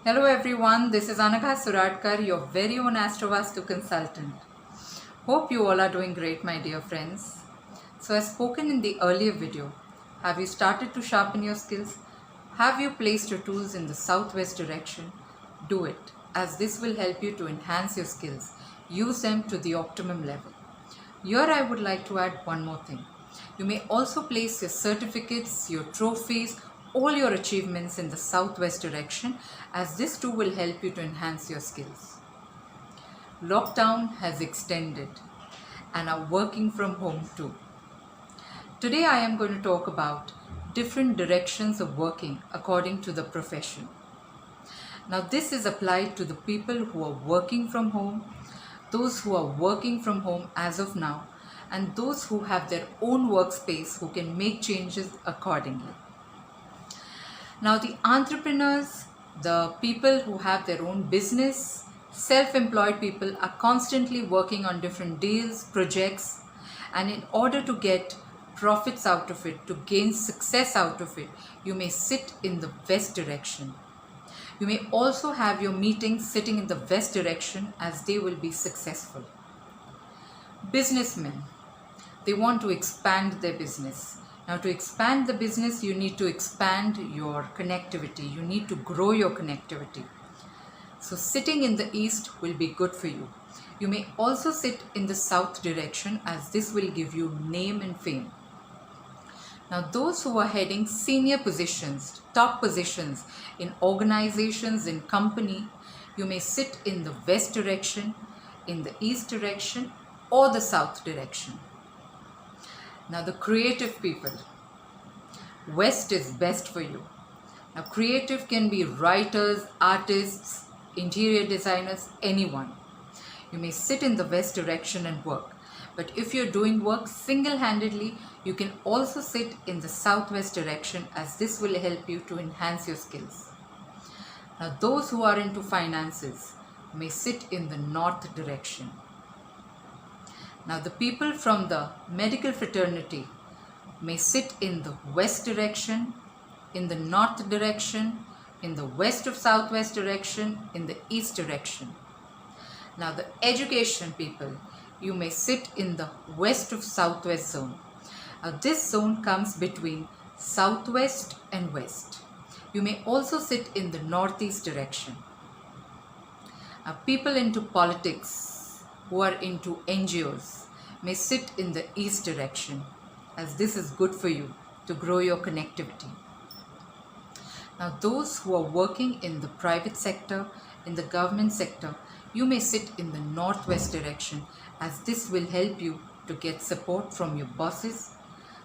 Hello everyone, this is Anagha Suradkar, your very own Astrovastu consultant. Hope you all are doing great, my dear friends. So as spoken in the earlier video, have you started to sharpen your skills? Have you placed your tools in the southwest direction? Do it, as this will help you to enhance your skills. Use them to the optimum level. Here I would like to add one more thing. You may also place your certificates, your trophies, all your achievements in the southwest direction, as this too will help you to enhance your skills. Lockdown has extended and are working from home too. Today I am going to talk about different directions of working according to the profession. Now this is applied to the people who are working from home, those who are working from home as of now, and those who have their own workspace who can make changes accordingly. Now the entrepreneurs, the people who have their own business, self-employed people are constantly working on different deals, projects, and in order to get profits out of it, to gain success out of it, you may sit in the west direction. You may also have your meetings sitting in the west direction, as they will be successful. Businessmen, they want to expand their business. Now to expand the business, you need to expand your connectivity. You need to grow your connectivity. So sitting in the east will be good for you. You may also sit in the south direction, as this will give you name and fame. Now those who are heading senior positions, top positions in organizations, in company, you may sit in the west direction, in the east direction, or the south direction. Now the creative people, west is best for you. Now creative can be writers, artists, interior designers, anyone. You may sit in the west direction and work. But if you're doing work single-handedly, you can also sit in the southwest direction, as this will help you to enhance your skills. Now those who are into finances may sit in the north direction. Now the people from the medical fraternity may sit in the west direction, in the north direction, in the west of southwest direction, in the east direction. Now the education people, you may sit in the west of southwest zone. Now this zone comes between southwest and west. You may also sit in the northeast direction. Now people into politics, who are into NGOs, may sit in the east direction, as this is good for you to grow your connectivity. Now those who are working in the private sector, in the government sector, you may sit in the northwest direction, as this will help you to get support from your bosses,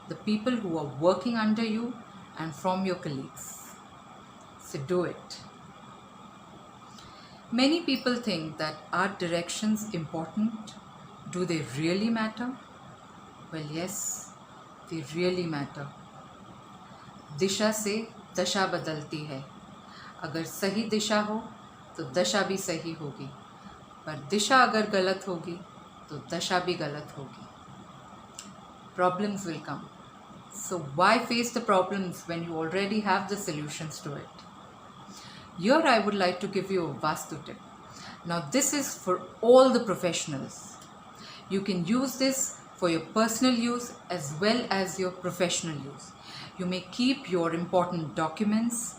the people who are working under you, and from your colleagues. So do it. Many people think that are directions important? Do they really matter? Well, yes, they really matter. दिशा से दशा बदलती है. अगर सही दिशा हो तो दशा भी सही होगी, पर दिशा अगर गलत होगी तो दशा भी गलत होगी. Problems will come. So why face the problems when you already have the solutions to it? Here I would like to give you a Vastu tip. Now this is for all the professionals. You can use this for your personal use as well as your professional use. You may keep your important documents,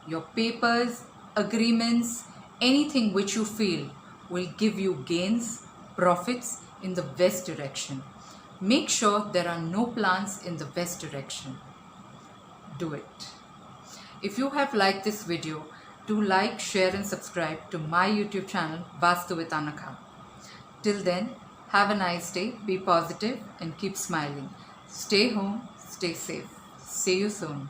your papers, agreements, anything which you feel will give you gains, profits in the west direction. Make sure there are no plants in the west direction. Do it. If you have liked this video, do like, share and subscribe to my YouTube channel Vastu with Anagha. Till then, have a nice day, be positive and keep smiling. Stay home, stay safe. See you soon.